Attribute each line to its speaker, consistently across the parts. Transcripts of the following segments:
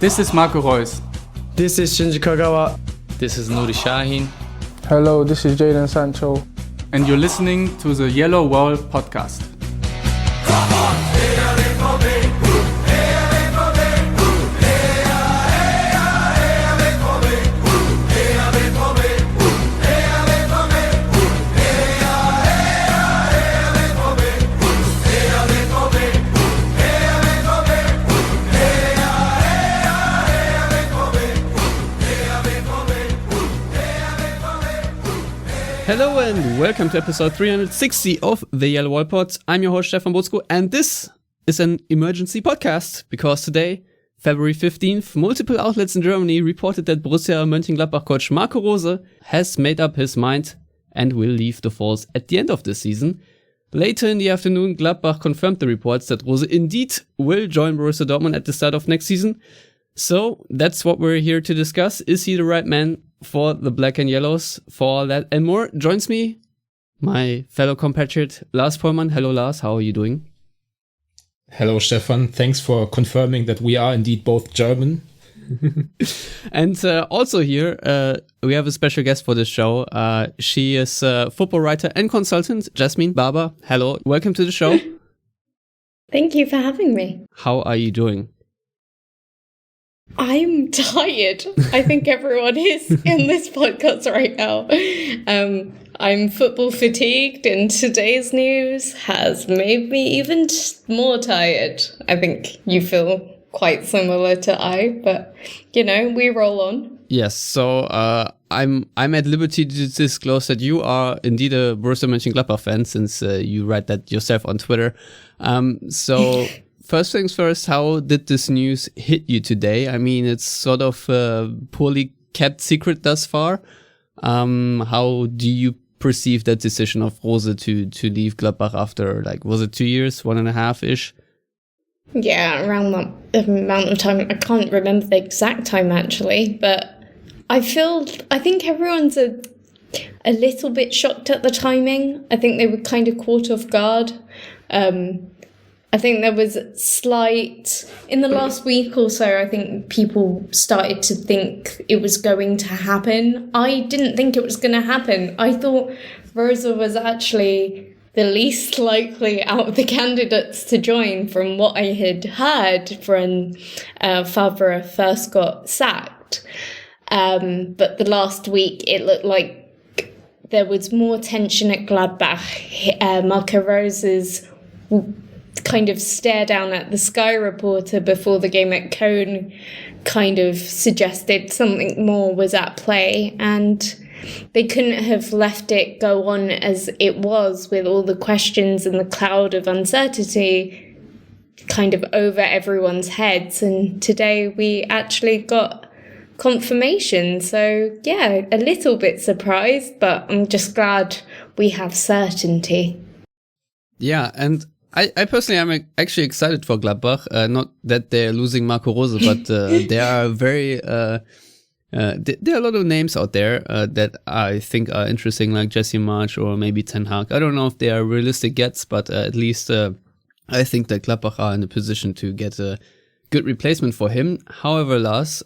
Speaker 1: This is Marco Reus.
Speaker 2: This is Shinji Kagawa.
Speaker 3: This is Nuri Shahin.
Speaker 4: Hello, this is Jadon Sancho.
Speaker 1: And you're listening to the Yellowwall podcast.
Speaker 3: Hello and welcome to episode 360 of the Yellowwallpod. I'm your host Stefan Butzko, and this is an emergency podcast because today, February 15th, multiple outlets in Germany reported that Borussia Mönchengladbach coach Marco Rose has made up his mind and will leave the Fours at the end of the season. Later in the afternoon, Gladbach confirmed the reports that Rose indeed will join Borussia Dortmund at the start of next season. So that's what we're here to discuss. Is he the right man for the Black and Yellows? For all that and more, joins me my fellow compatriot Lars Pollmann. Hello Lars, how are you doing?
Speaker 5: Hello Stefan, thanks for confirming that we are indeed both German.
Speaker 3: And also here, we have a special guest for this show. She is a football writer and consultant, Jasmine Baba. Hello, welcome to the show.
Speaker 6: Thank you for having me.
Speaker 3: How are you doing?
Speaker 6: I'm tired. I think everyone is in this podcast right now. I'm football fatigued, and today's news has made me even more tired. I think you feel quite similar to but you know, we roll on.
Speaker 3: Yes, so I'm at liberty to disclose that you are indeed a Borussia Mönchengladbach fan, since you write that yourself on Twitter. So first things first, how did this news hit you today? I mean, it's sort of a poorly kept secret thus far. How do you perceive that decision of Rose to leave Gladbach after, like, was it 2 years, 1.5-ish?
Speaker 6: Yeah, around that amount of time. I can't remember the exact time actually, but I think everyone's a little bit shocked at the timing. I think they were kind of caught off guard. I think there was in the last week or so, I think people started to think it was going to happen. I didn't think it was going to happen. I thought Rosa was actually the least likely out of the candidates to join from what I had heard when Favre first got sacked. But the last week, it looked like there was more tension at Gladbach. Marco Rose's kind of stare down at the Sky reporter before the game at Cologne kind of suggested something more was at play, and they couldn't have let it go on as it was with all the questions and the cloud of uncertainty kind of over everyone's heads. And today we actually got confirmation. So yeah, a little bit surprised, but I'm just glad we have certainty.
Speaker 3: Yeah, and I personally am actually excited for Gladbach. Not that they're losing Marco Rose, but there are there are a lot of names out there that I think are interesting, like Jesse March or maybe Ten Hag. I don't know if they are realistic gets, but at least I think that Gladbach are in a position to get a good replacement for him. However, Lars,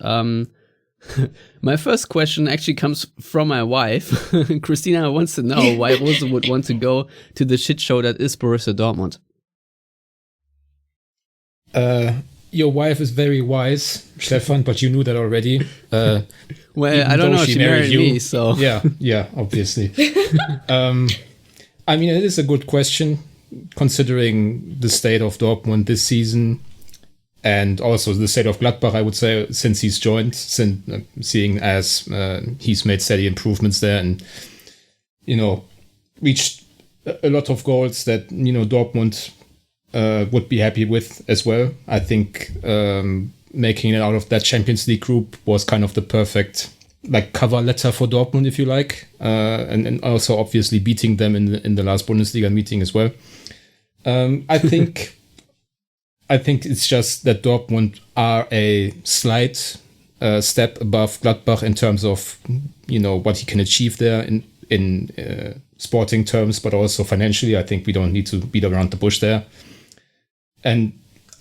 Speaker 3: my first question actually comes from my wife. Christina wants to know why Rose would want to go to the shit show that is Borussia Dortmund.
Speaker 5: Your wife is very wise, Stefan, but you knew that already.
Speaker 3: Well, I don't know. She married me, so
Speaker 5: yeah, obviously. I mean, it is a good question considering the state of Dortmund this season, and also the state of Gladbach, I would say, since he's joined, seeing as he's made steady improvements there, and reached a lot of goals that Dortmund would be happy with as well. I think making it out of that Champions League group was kind of the perfect cover letter for Dortmund, if you like, and also obviously beating them in the last Bundesliga meeting as well. I think it's just that Dortmund are a slight step above Gladbach in terms of what he can achieve there in sporting terms, but also financially. I think we don't need to beat around the bush there. And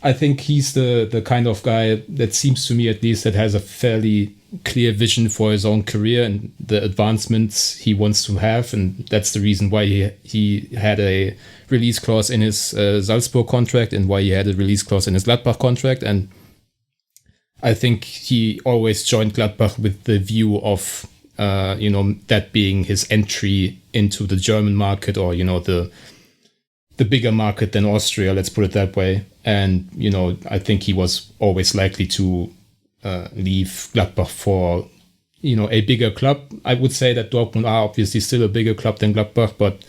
Speaker 5: I think he's the kind of guy that seems to me, at least, that has a fairly clear vision for his own career and the advancements he wants to have. And that's the reason why he had a release clause in his Salzburg contract and why he had a release clause in his Gladbach contract. And I think he always joined Gladbach with the view of, that being his entry into the German market, or, the bigger market than Austria, let's put it that way. And, I think he was always likely to leave Gladbach for, a bigger club. I would say that Dortmund are obviously still a bigger club than Gladbach, but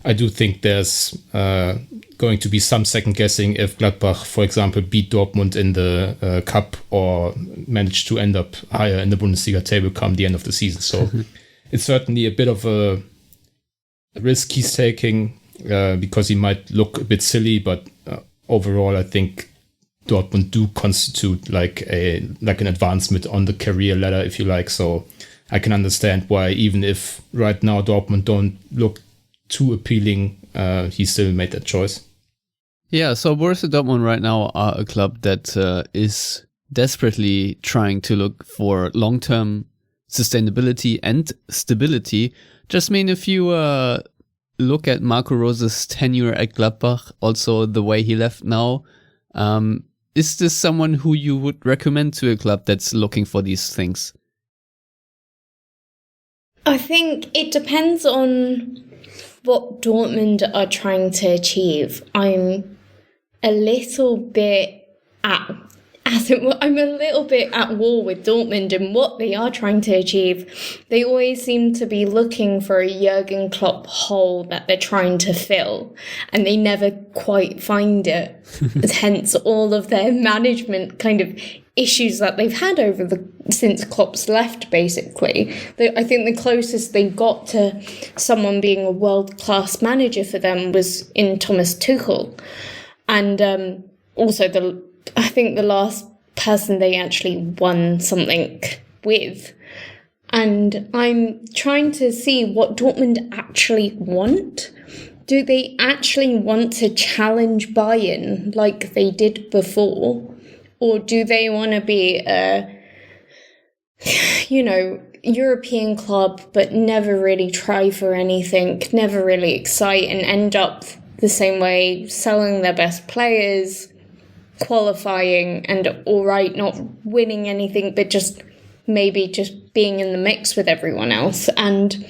Speaker 5: I do think there's going to be some second guessing if Gladbach, for example, beat Dortmund in the cup or manage to end up higher in the Bundesliga table come the end of the season. So it's certainly a bit of a risk he's taking because he might look a bit silly, but overall, I think Dortmund do constitute like an advancement on the career ladder, if you like. So I can understand why, even if right now Dortmund don't look too appealing, he still made that choice.
Speaker 3: Yeah, so Borussia Dortmund right now are a club that is desperately trying to look for long-term sustainability and stability. Jasmine, if you look at Marco Rose's tenure at Gladbach, also the way he left now, is this someone who you would recommend to a club that's looking for these things?
Speaker 6: I think it depends on what Dortmund are trying to achieve. I'm a little bit at war with Dortmund and what they are trying to achieve. They always seem to be looking for a Jurgen Klopp hole that they're trying to fill, and they never quite find it. Hence all of their management kind of issues that they've had since Klopp's left, basically. I think the closest they got to someone being a world-class manager for them was in Thomas Tuchel. And also I think the last person they actually won something with. And I'm trying to see what Dortmund actually want. Do they actually want to challenge Bayern like they did before? Or do they want to be a, European club, but never really try for anything, never really excite, and end up the same way, selling their best players, qualifying, and all right, not winning anything, but just being in the mix with everyone else? And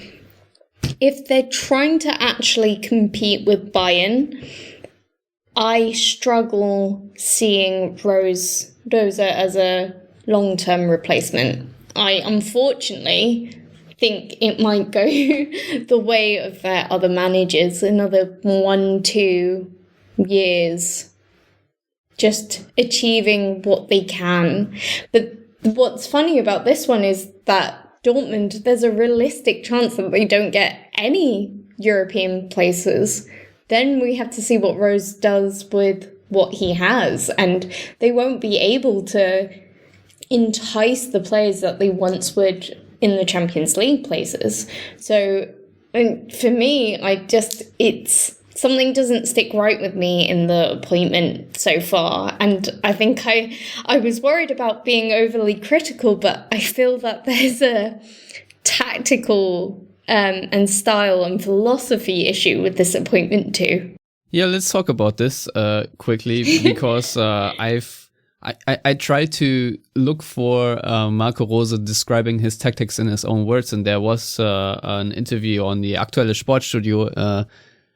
Speaker 6: if they're trying to actually compete with Bayern, I struggle seeing Rose as a long-term replacement. I unfortunately think it might go the way of their other managers, another 1-2 years, just achieving what they can. But what's funny about this one is that Dortmund, there's a realistic chance that they don't get any European places. Then we have to see what Rose does with what he has, and they won't be able to entice the players that they once would in the Champions League places. So for me, something doesn't stick right with me in the appointment so far. And I think I was worried about being overly critical, but I feel that there's a tactical and style and philosophy issue with this appointment too.
Speaker 3: Yeah, let's talk about this quickly, because I tried to look for Marco Rose describing his tactics in his own words, and there was an interview on the Aktuelle Sportstudio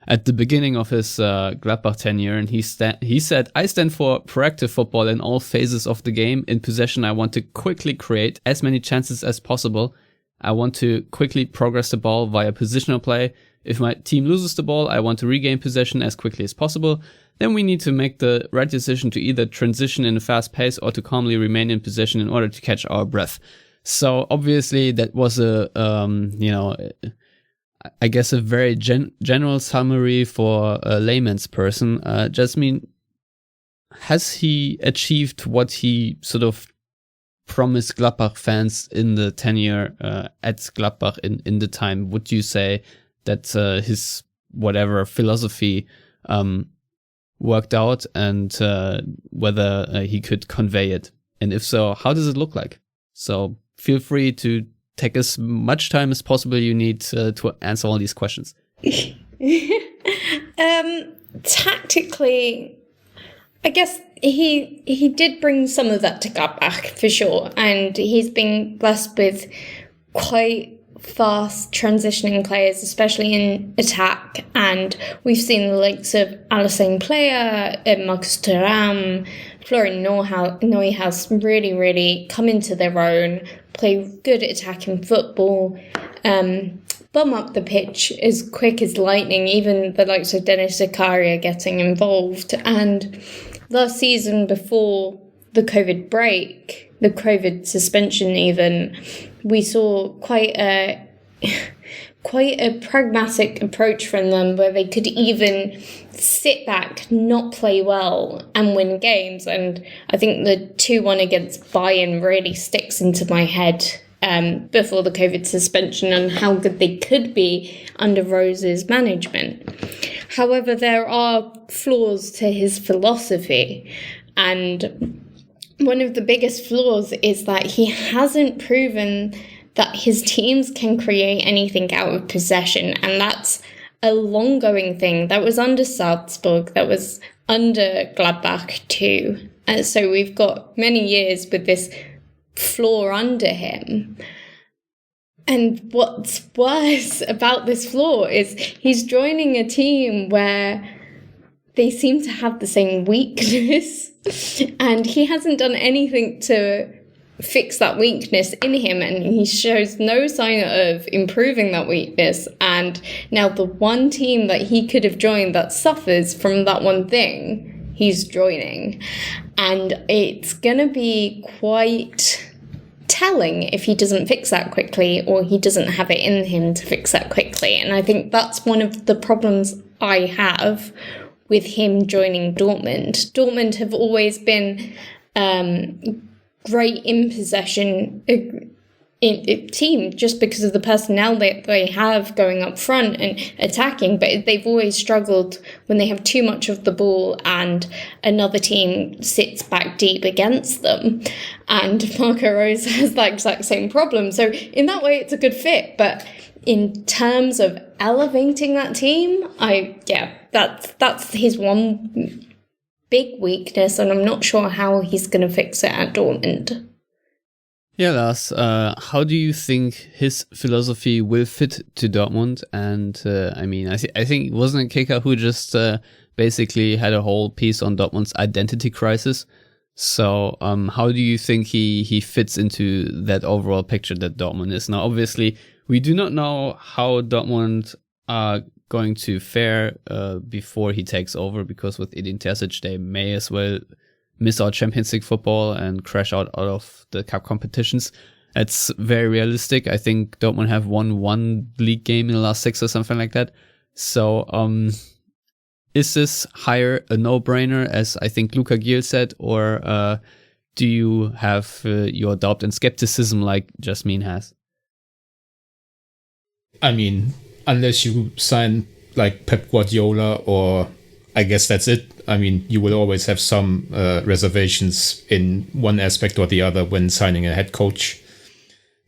Speaker 3: at the beginning of his Gladbach tenure, and he said, "I stand for proactive football in all phases of the game. In possession, I want to quickly create as many chances as possible. I want to quickly progress the ball via positional play. If my team loses the ball, I want to regain possession as quickly as possible. Then we need to make the right decision to either transition in a fast pace or to calmly remain in possession in order to catch our breath." So obviously that was I guess a very general summary for a layman's person. Jasmine, has he achieved what he sort of promised Gladbach fans in the tenure at Gladbach in the time? Would you say that his whatever philosophy worked out, and whether he could convey it. And if so, how does it look like? So feel free to take as much time as possible you need to answer all these questions.
Speaker 6: Tactically, I guess he did bring some of that to Gladbach for sure, and he's been blessed with quite fast transitioning players, especially in attack, and we've seen the likes of Alassane Player, Marcus Thuram, Florian Neuhaus really come into their own, play good attacking football, bum up the pitch as quick as lightning, even the likes of Dennis Zakaria getting involved. And last season, before the COVID break, the COVID suspension even, we saw quite a pragmatic approach from them, where they could even sit back, not play well, and win games. And I think the 2-1 against Bayern really sticks into my head before the COVID suspension, and how good they could be under Rose's management. However, there are flaws to his philosophy, and one of the biggest flaws is that he hasn't proven that his teams can create anything out of possession, and that's a long-going thing. That was under Salzburg, that was under Gladbach too. And so we've got many years with this flaw under him. And what's worse about this flaw is he's joining a team where they seem to have the same weakness, and he hasn't done anything to fix that weakness in him, and he shows no sign of improving that weakness. And now the one team that he could have joined that suffers from that one thing, he's joining. And it's gonna be quite telling if he doesn't fix that quickly, or he doesn't have it in him to fix that quickly. And I think that's one of the problems I have with him joining Dortmund. Dortmund have always been great in possession team, just because of the personnel that they have going up front and attacking, but they've always struggled when they have too much of the ball and another team sits back deep against them. And Marco Rose has that exact same problem. So in that way, it's a good fit. But in terms of elevating that team, that's his one big weakness, and I'm not sure how he's going to fix it at Dortmund.
Speaker 3: Yeah, Lars, how do you think his philosophy will fit to Dortmund? And I think wasn't it Keka who just basically had a whole piece on Dortmund's identity crisis? So how do you think he fits into that overall picture that Dortmund is now? Obviously, we do not know how Dortmund are going to fare before he takes over, because with Edin Terzic, they may as well miss out Champions League football and crash out of the cup competitions. It's very realistic. I think Dortmund have won one league game in the last 6 or something like that. So is this hire a no-brainer, as I think Luca Giel said, or do you have your doubt and skepticism like Jasmine has?
Speaker 5: I mean, unless you sign like Pep Guardiola, or I guess that's it. I mean, you will always have some reservations in one aspect or the other when signing a head coach.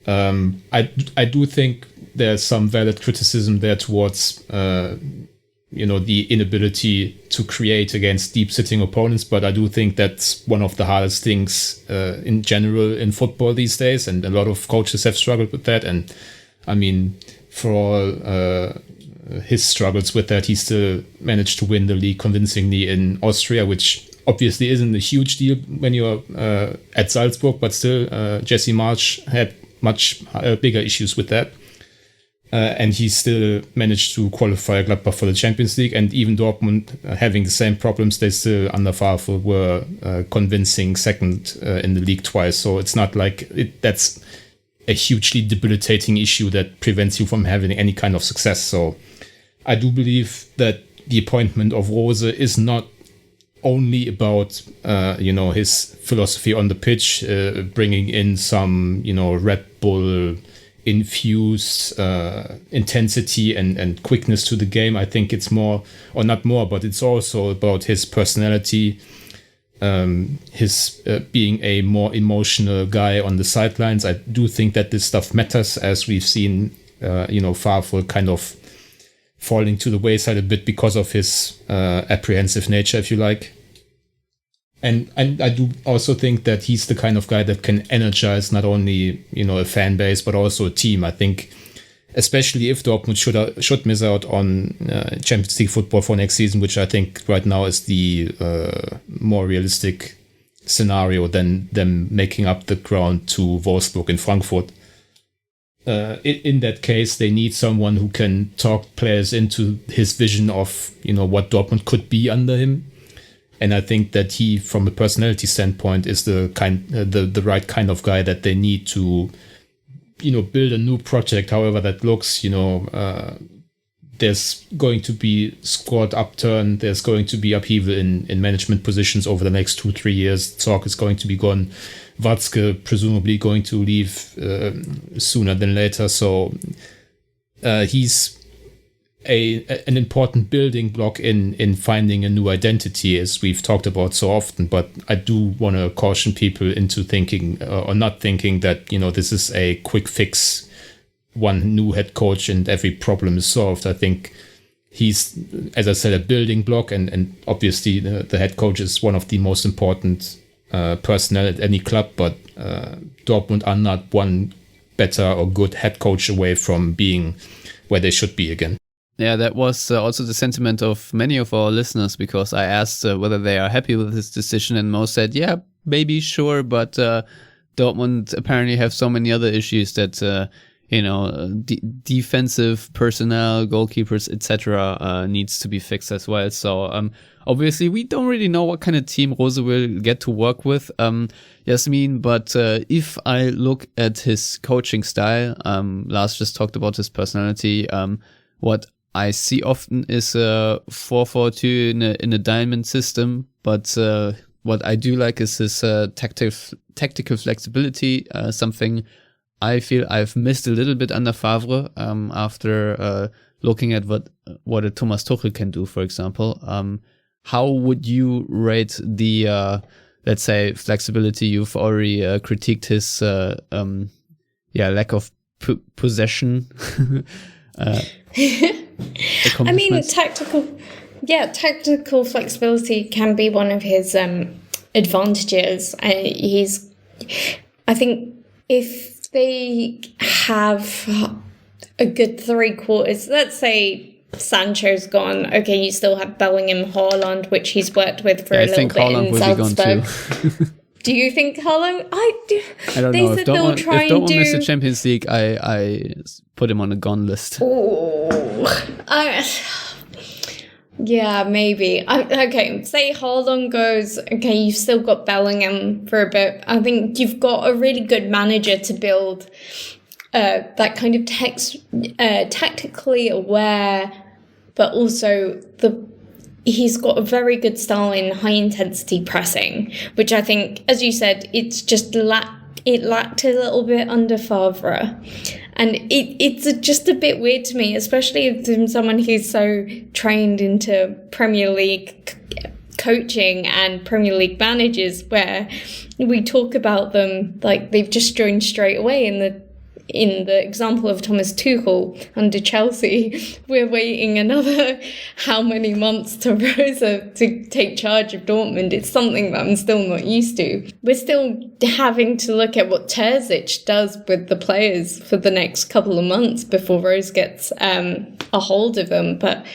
Speaker 5: I do think there's some valid criticism there towards the inability to create against deep sitting opponents, but I do think that's one of the hardest things in general in football these days, and a lot of coaches have struggled with that. And I mean, for all his struggles with that, he still managed to win the league convincingly in Austria, which obviously isn't a huge deal when you're at Salzburg, but still Jesse Marsch had much bigger issues with that. And he still managed to qualify Gladbach for the Champions League. And even Dortmund, having the same problems, they still, under Favre, were convincing second in the league twice. So it's not like that's a hugely debilitating issue that prevents you from having any kind of success. So I do believe that the appointment of Rose is not only about, his philosophy on the pitch, bringing in some, Red Bull infuse intensity and quickness to the game. I think it's more, or not more, but it's also about his personality, his being a more emotional guy on the sidelines. I do think that this stuff matters, as we've seen, Favre kind of falling to the wayside a bit because of his apprehensive nature, if you like. And I do also think that he's the kind of guy that can energize not only, a fan base, but also a team. I think, especially if Dortmund should miss out on Champions League football for next season, which I think right now is the more realistic scenario than them making up the ground to Wolfsburg and Frankfurt. In that case, they need someone who can talk players into his vision of, what Dortmund could be under him. And I think that he, from a personality standpoint, is the right kind of guy that they need to, build a new project, however that looks. There's going to be squad upturn. There's going to be upheaval in management positions over the next 2-3 years. Zorc is going to be gone. Watzke presumably going to leave sooner than later. So he's an important building block in finding a new identity, as we've talked about so often. But I do want to caution people into thinking or not thinking that, this is a quick fix, one new head coach and every problem is solved. I think he's, as I said, a building block, and obviously the head coach is one of the most important personnel at any club, but Dortmund are not one better or good head coach away from being where they should be again.
Speaker 3: Yeah, that was also the sentiment of many of our listeners, because I asked whether they are happy with this decision, and most said, yeah, maybe, sure, but Dortmund apparently have so many other issues that, defensive personnel, goalkeepers, etc. Needs to be fixed as well. So obviously we don't really know what kind of team Rose will get to work with, Jasmine, but if I look at his coaching style, Lars just talked about his personality, what I see often is a 4-4-2 in a diamond system, but what I do like is his tactical flexibility, something I feel I've missed a little bit under Favre after looking at what a Thomas Tuchel can do, for example. How would you rate the, let's say, flexibility? You've already critiqued his lack of possession.
Speaker 6: I mean, tactical flexibility can be one of his advantages. I think if they have a good 3/4, let's say Sancho's gone, okay, you still have Bellingham, Haaland, which he's worked with for a little bit in Salzburg. Do you think Haaland? I
Speaker 3: don't know. If Dortmund miss the Champions League, I put him on a gone list.
Speaker 6: Yeah, maybe. Okay, say Haaland goes, okay, you've still got Bellingham for a bit. I think you've got a really good manager to build that kind of tactically aware, but also he's got a very good style in high-intensity pressing, which I think, as you said, it's just it lacked a little bit under Favre. And it's just a bit weird to me, especially from someone who's so trained into Premier League coaching and Premier League managers, where we talk about them like they've just joined straight away. In the example of Thomas Tuchel under Chelsea, we're waiting another how many months to Rosa to take charge of Dortmund. It's something that I'm still not used to. We're still having to look at what Terzic does with the players for the next couple of months before Rose gets a hold of them. But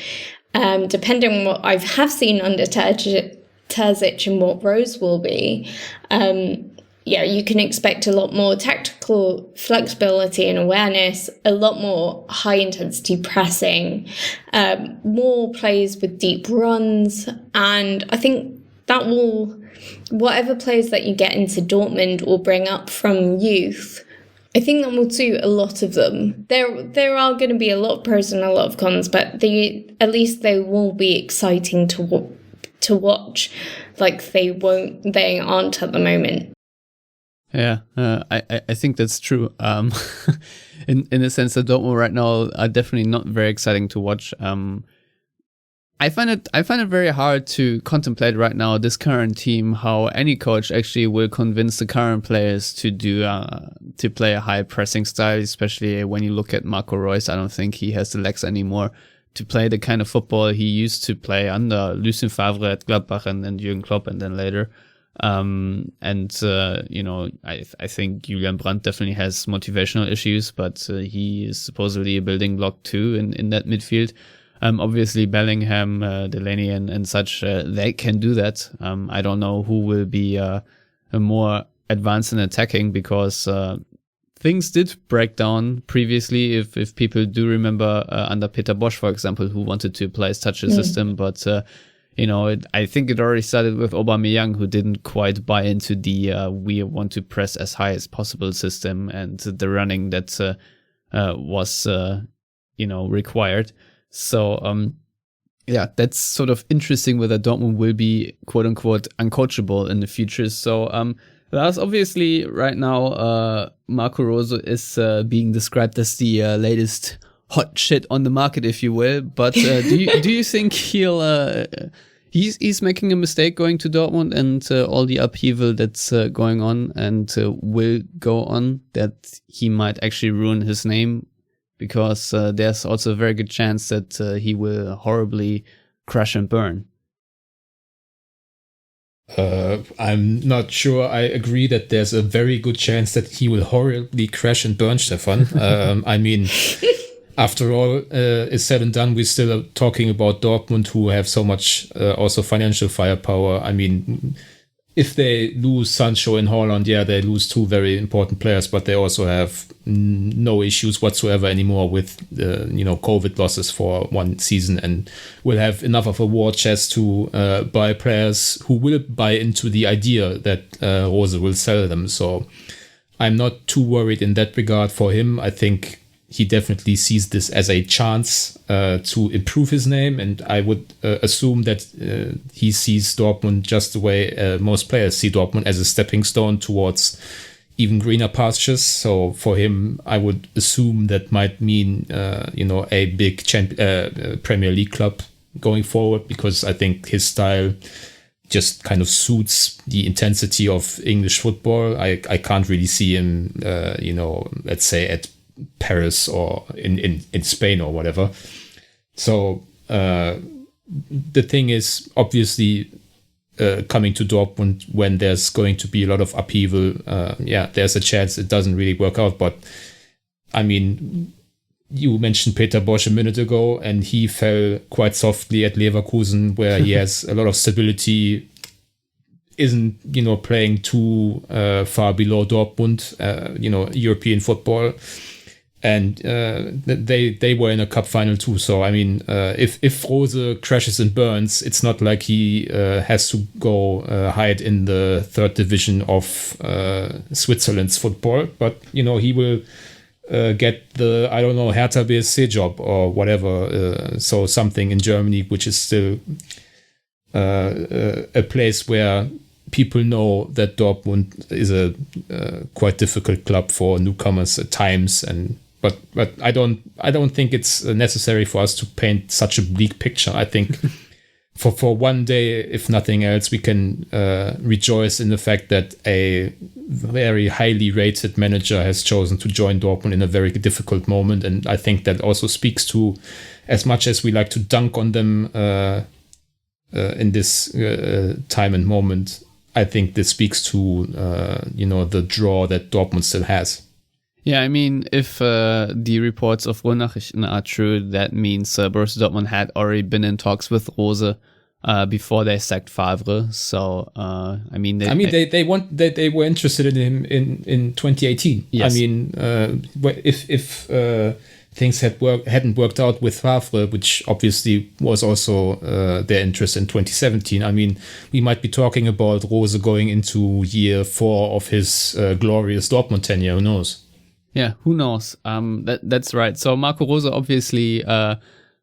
Speaker 6: depending on what I have seen under Terzic and what Rose will be, you can expect a lot more tactical flexibility and awareness, a lot more high-intensity pressing, more plays with deep runs, and I think that will, whatever players that you get into Dortmund will bring up from youth, I think that will suit a lot of them. There are going to be a lot of pros and a lot of cons, but at least they will be exciting to watch, like they aren't at the moment.
Speaker 3: Yeah, I think that's true. In the sense that Dortmund right now are definitely not very exciting to watch. I find it very hard to contemplate right now this current team, how any coach actually will convince the current players to play a high pressing style, especially when you look at Marco Reus. I don't think he has the legs anymore to play the kind of football he used to play under Lucien Favre at Gladbach and then Jürgen Klopp and then later. I think Julian Brandt definitely has motivational issues, but he is supposedly a building block too in that midfield. Obviously Bellingham, Delaney and such, they can do that. I don't know who will be a more advanced in attacking, because things did break down previously, if people do remember, under Peter Bosch, for example, who wanted to play such a system, but I think it already started with Aubameyang, who didn't quite buy into the we want to press as high as possible system and the running that was required. So that's sort of interesting whether Dortmund will be quote unquote uncoachable in the future. So Lars, obviously right now Marco Rose is being described as the latest hot shit on the market, if you will. But do you think he's making a mistake going to Dortmund and all the upheaval that's going on and will go on, that he might actually ruin his name? Because there's also a very good chance that he will horribly crash and burn.
Speaker 5: I'm not sure I agree that there's a very good chance that he will horribly crash and burn, Stefan. I mean, after all is said and done, we're still talking about Dortmund, who have so much also financial firepower. I mean, if they lose Sancho and Haaland, they lose two very important players, but they also have no issues whatsoever anymore with COVID losses for one season, and will have enough of a war chest to buy players who will buy into the idea that Rose will sell them. So I'm not too worried in that regard for him. I think he definitely sees this as a chance to improve his name, and I would assume that he sees Dortmund just the way most players see Dortmund, as a stepping stone towards even greener pastures. So for him, I would assume that might mean a big Premier League club going forward, because I think his style just kind of suits the intensity of English football. I can't really see him, let's say at Paris or in Spain or whatever. So the thing is, obviously, coming to Dortmund when there's going to be a lot of upheaval, there's a chance it doesn't really work out. But I mean, you mentioned Peter Bosch a minute ago, and he fell quite softly at Leverkusen, where he has a lot of stability, isn't playing too far below Dortmund, European football. And they were in a cup final too. So I mean, if Rose crashes and burns, it's not like he has to go hide in the third division of Switzerland's football, but he will get the Hertha BSC job or whatever. So something in Germany, which is still a place where people know that Dortmund is a quite difficult club for newcomers at times, but I don't think it's necessary for us to paint such a bleak picture. I think for one day, if nothing else, we can rejoice in the fact that a very highly rated manager has chosen to join Dortmund in a very difficult moment, and I think that also speaks to, as much as we like to dunk on them in this time and moment, I think this speaks to the draw that Dortmund still has.
Speaker 3: Yeah, I mean, if the reports of Ruhrnachrichten are true, that means Borussia Dortmund had already been in talks with Rose before they sacked Favre. So,
Speaker 5: they were interested in him in 2018.
Speaker 3: Yes.
Speaker 5: I mean, if things hadn't worked out with Favre, which obviously was also their interest in 2017. I mean, we might be talking about Rose going into year 4 of his glorious Dortmund tenure. Who knows?
Speaker 3: Yeah, who knows? That's right. So Marco Rose obviously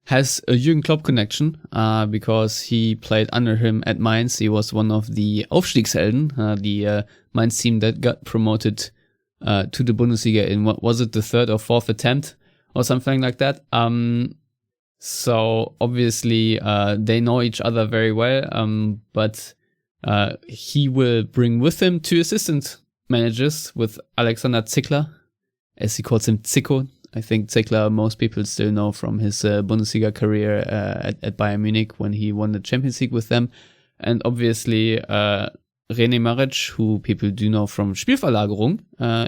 Speaker 3: has a Jürgen Klopp connection because he played under him at Mainz. He was one of the Aufstiegshelden, the Mainz team that got promoted to the Bundesliga in, what was it, the third or fourth attempt or something like that. So obviously they know each other very well, but he will bring with him 2 assistant managers with Alexander Zickler, as he calls him Zico. I think Zickler most people still know from his Bundesliga career at Bayern Munich when he won the Champions League with them. And obviously René Maric, who people do know from Spielverlagerung,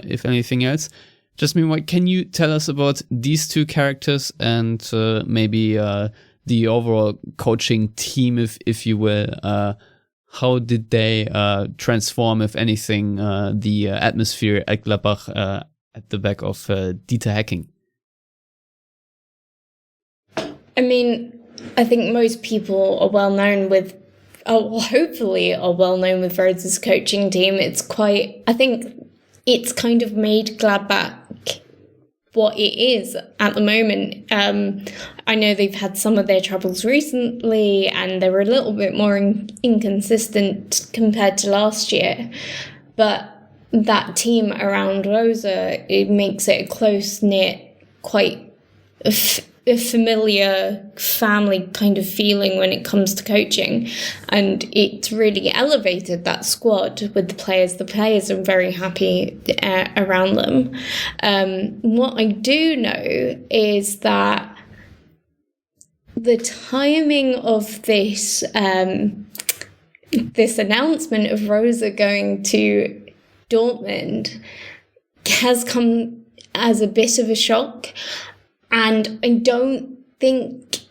Speaker 3: if anything else. Jasmine, what can you tell us about these 2 characters and maybe the overall coaching team, if you will? How did they transform, if anything, the atmosphere at Gladbach at the back of Dieter Hecking?
Speaker 6: I mean, I think most people are well known with, hopefully are well known with Rose's coaching team. I think it's kind of made Gladbach what it is at the moment. I know they've had some of their troubles recently and they were a little bit more inconsistent compared to last year. But that team around Rosa, it makes it a close-knit, quite a familiar family kind of feeling when it comes to coaching, and it's really elevated that squad with the players. The players are very happy around them. What I do know is that the timing of this this announcement of Rosa going to Dortmund has come as a bit of a shock. And I don't think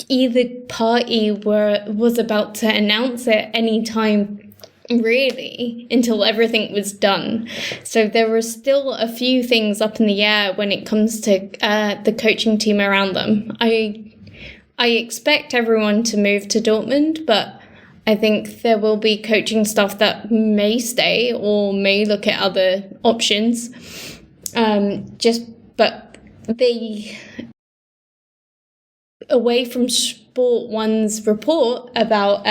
Speaker 6: either party was about to announce it any time really until everything was done. So there were still a few things up in the air when it comes to the coaching team around them. I expect everyone to move to Dortmund, but I think there will be coaching staff that may stay or may look at other options. But they, away from Sport 1's report about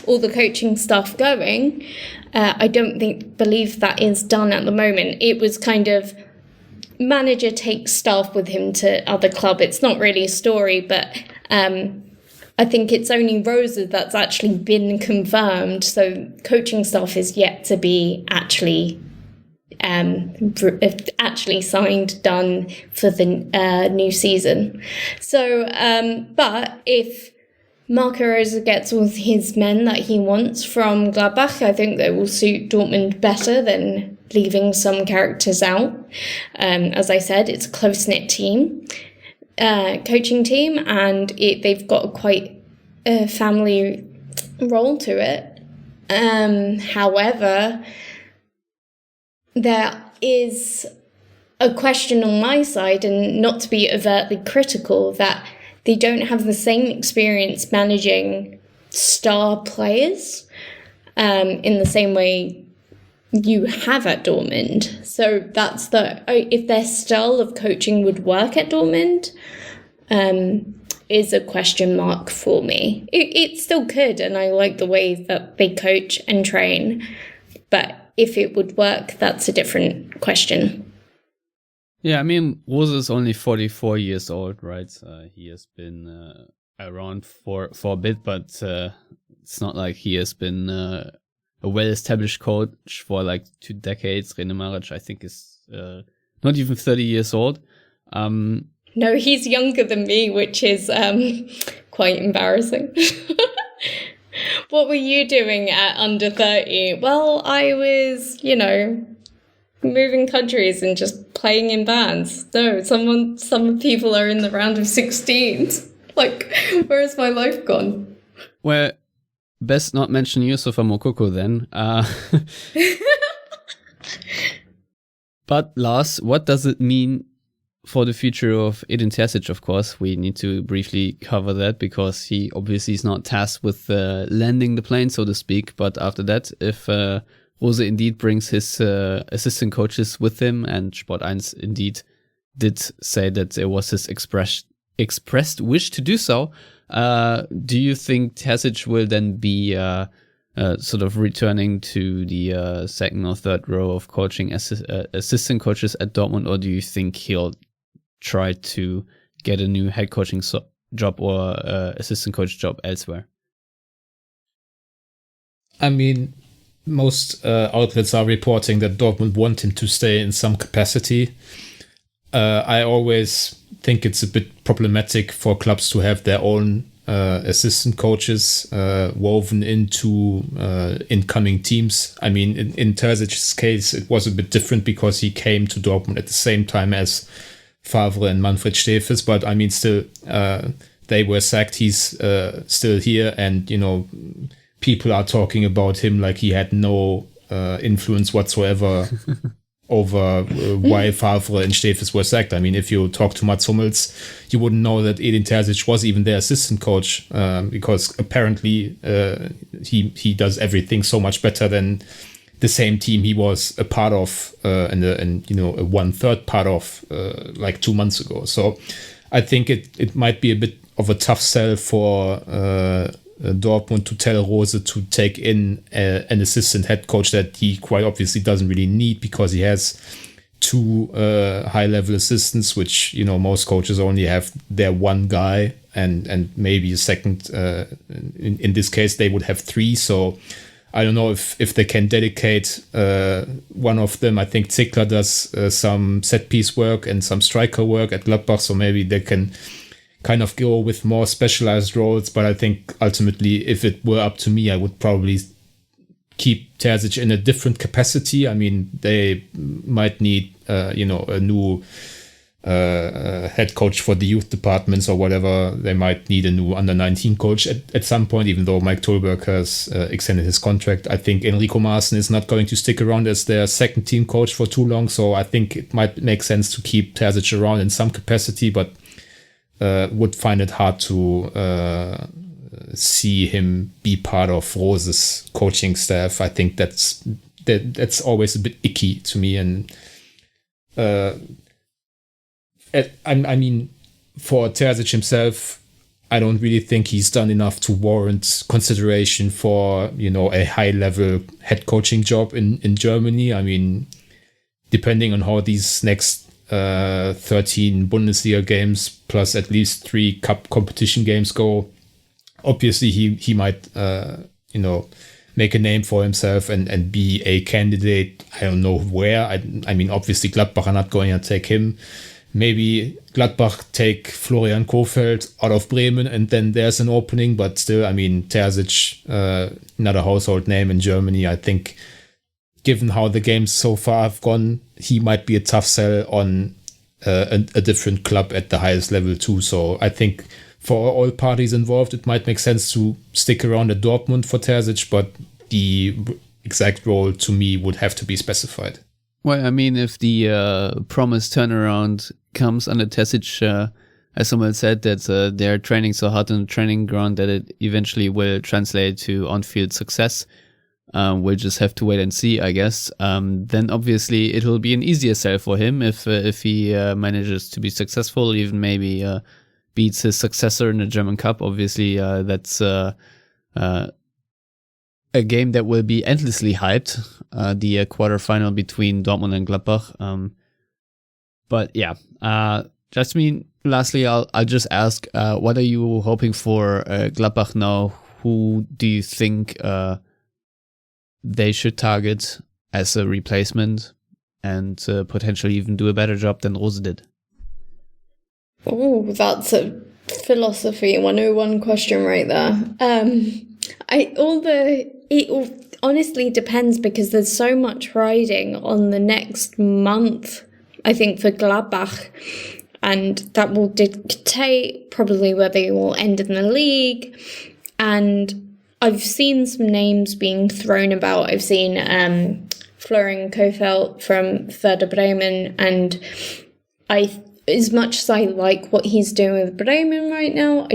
Speaker 6: all the coaching stuff going, I don't believe that is done at the moment. It was kind of manager takes staff with him to other club. It's not really a story, but I think it's only Rosa that's actually been confirmed. So coaching staff is yet to be actually signed, done for the new season. So, but if Marco Rosa gets all his men that he wants from Gladbach, I think they will suit Dortmund better than leaving some characters out. As I said, it's a close-knit team, coaching team, and they've got quite a family role to it. However, there is a question on my side, and not to be overtly critical, that they don't have the same experience managing star players in the same way you have at Dortmund. So that's if their style of coaching would work at Dortmund, is a question mark for me. It still could, and I like the way that they coach and train, but if it would work, that's a different question.
Speaker 3: Yeah, I mean, Rose is only 44 years old, right? He has been around for a bit, but it's not like he has been a well-established coach for like 2 decades. René Maric, I think, is not even 30 years old.
Speaker 6: No, he's younger than me, which is quite embarrassing. What were you doing at under 30? Well, I was, moving countries and just playing in bands. No, some people are in the round of 16s. Like, where has my life gone?
Speaker 3: Well, best not mention Yusufa Moukoko then. But Lars, what does it mean for the future of Edin Terzic? Of course, we need to briefly cover that because he obviously is not tasked with landing the plane, so to speak. But after that, if Rose indeed brings his assistant coaches with him and Sport 1 indeed did say that it was his expressed wish to do so. Do you think Terzic will then be sort of returning to the second or third row of coaching assistant coaches at Dortmund, or do you think he'll try to get a new head coaching job or assistant coach job elsewhere?
Speaker 5: I mean, most outlets are reporting that Dortmund want him to stay in some capacity. I always think it's a bit problematic for clubs to have their own assistant coaches woven into incoming teams. I mean, in Terzic's case, it was a bit different because he came to Dortmund at the same time as Favre and Manfred Stefes, but I mean, still, they were sacked. He's still here, and people are talking about him like he had no influence whatsoever over why Favre and Stefes were sacked. I mean, if you talk to Mats Hummels, you wouldn't know that Edin Terzic was even their assistant coach, because apparently he does everything so much better than the same team he was a part of and a 1/3 part of like 2 months ago. So I think it might be a bit of a tough sell for Dortmund to tell Rose to take in an assistant head coach that he quite obviously doesn't really need, because he has 2 high-level assistants, which most coaches only have their one guy and maybe a second. In this case, they would have 3. So I don't know if they can dedicate one of them. I think Zickler does some set-piece work and some striker work at Gladbach, so maybe they can kind of go with more specialized roles. But I think ultimately, if it were up to me, I would probably keep Terzic in a different capacity. I mean, they might need, a new head coach for the youth departments or whatever. They might need a new under-19 coach at some point, even though Mike Tolberg has extended his contract. I think Enrico Maaßen is not going to stick around as their second team coach for too long. So I think it might make sense to keep Terzic around in some capacity, but would find it hard to see him be part of Rose's coaching staff. I think that's always a bit icky to me. And I mean, for Terzic himself, I don't really think he's done enough to warrant consideration for a high-level head coaching job in Germany. I mean, depending on how these next 13 Bundesliga games plus at least 3 cup competition games go, obviously he might make a name for himself and be a candidate. I don't know where. I mean, obviously Gladbach are not going to take him. Maybe Gladbach take Florian Kohfeldt out of Bremen and then there's an opening, but still, I mean, Terzic, not a household name in Germany. I think given how the games so far have gone, he might be a tough sell on a different club at the highest level too. So I think for all parties involved, it might make sense to stick around at Dortmund for Terzic, but the exact role to me would have to be specified.
Speaker 3: Well, I mean, if the promised turnaround comes under Terzic, as someone said, that they're training so hard on the training ground that it eventually will translate to on-field success. We'll just have to wait and see, I guess. Then obviously it will be an easier sell for him if he manages to be successful, even maybe beats his successor in the German Cup. Obviously, that's a game that will be endlessly hyped, the quarterfinal between Dortmund and Gladbach. But yeah, Jasmine, lastly, I'll just ask, what are you hoping for Gladbach now? Who do you think they should target as a replacement and potentially even do a better job than Rose did?
Speaker 6: Oh, that's a philosophy 101 question right there. It honestly depends, because there's so much riding on the next month, I think, for Gladbach, and that will dictate probably whether you will end in the league. And I've seen some names being thrown about. I've seen Florian Kohfeldt from Werder Bremen, and as much as I like what he's doing with Bremen right now,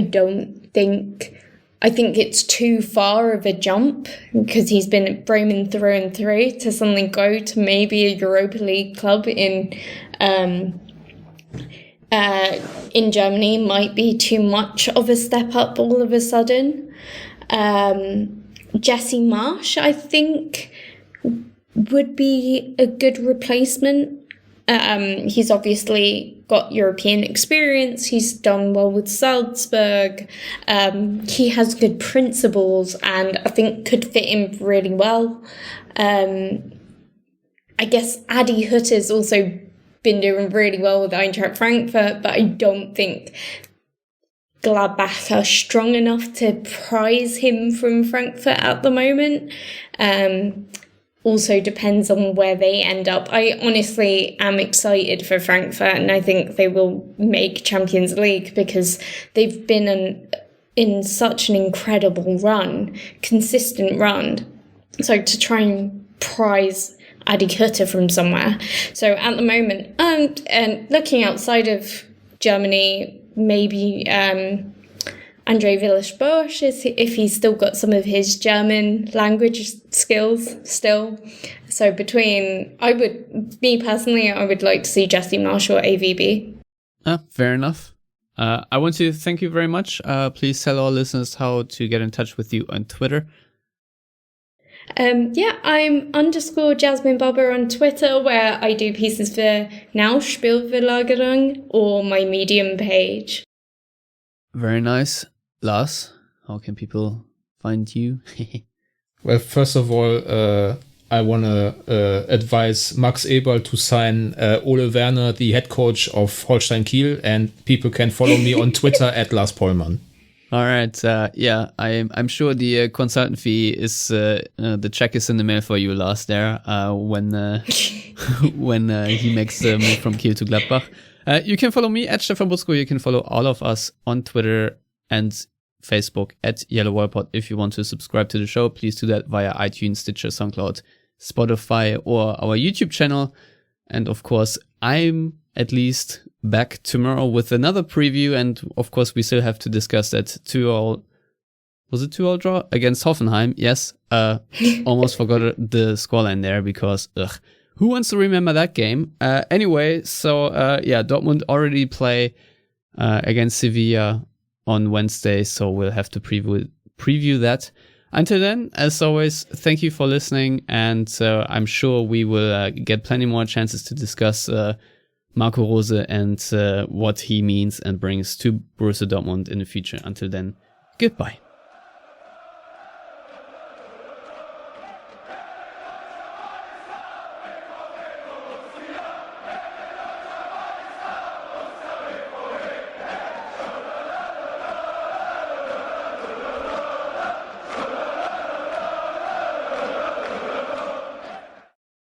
Speaker 6: I think it's too far of a jump, because he's been at Bremen through and through, to suddenly go to maybe a Europa League club in in Germany might be too much of a step up all of a sudden. Jesse Marsch, I think, would be a good replacement. He's obviously got European experience. He's done well with Salzburg. He has good principles and I think could fit in really well. I guess Adi Hutter's also been doing really well with Eintracht Frankfurt, but I don't think Gladbach are strong enough to prize him from Frankfurt at the moment. Also depends on where they end up. I honestly am excited for Frankfurt and I think they will make Champions League because they've been in such an incredible run, consistent run. So to try and prize Adi Hütter from somewhere. So at the moment, and looking outside of Germany, maybe Andre Villas-Boas, if he's still got some of his German language skills still. So I would like to see Jesse Marsch or AVB.
Speaker 3: Fair enough. I want to thank you very much. Please tell our listeners how to get in touch with you on Twitter.
Speaker 6: I'm _ Jasmine Baba on Twitter, where I do pieces for Now Spielverlagerung or my Medium page.
Speaker 3: Very nice. Lars, how can people find you?
Speaker 5: Well, first of all, I want to advise Max Eberl to sign Ole Werner, the head coach of Holstein Kiel, and people can follow me on Twitter at Lars Pollmann.
Speaker 3: All right. I'm sure the consultant fee is the check is in the mail for you, Lars. There when he makes the move from Kiel to Gladbach. You can follow me at Stefan Butzko. You can follow all of us on Twitter and Facebook at Yellowwallpod. If you want to subscribe to the show, please do that via iTunes, Stitcher, SoundCloud, Spotify, or our YouTube channel. And of course, I'm at least back tomorrow with another preview. And of course, we still have to discuss that 2-2 draw against Hoffenheim? Yes. Almost forgot the scoreline there because, who wants to remember that game? Anyway, so Dortmund already play against Sevilla on Wednesday, so we'll have to preview that. Until then, as always, thank you for listening, and I'm sure we will get plenty more chances to discuss Marco Rose and what he means and brings to Borussia Dortmund in the future. Until then, goodbye.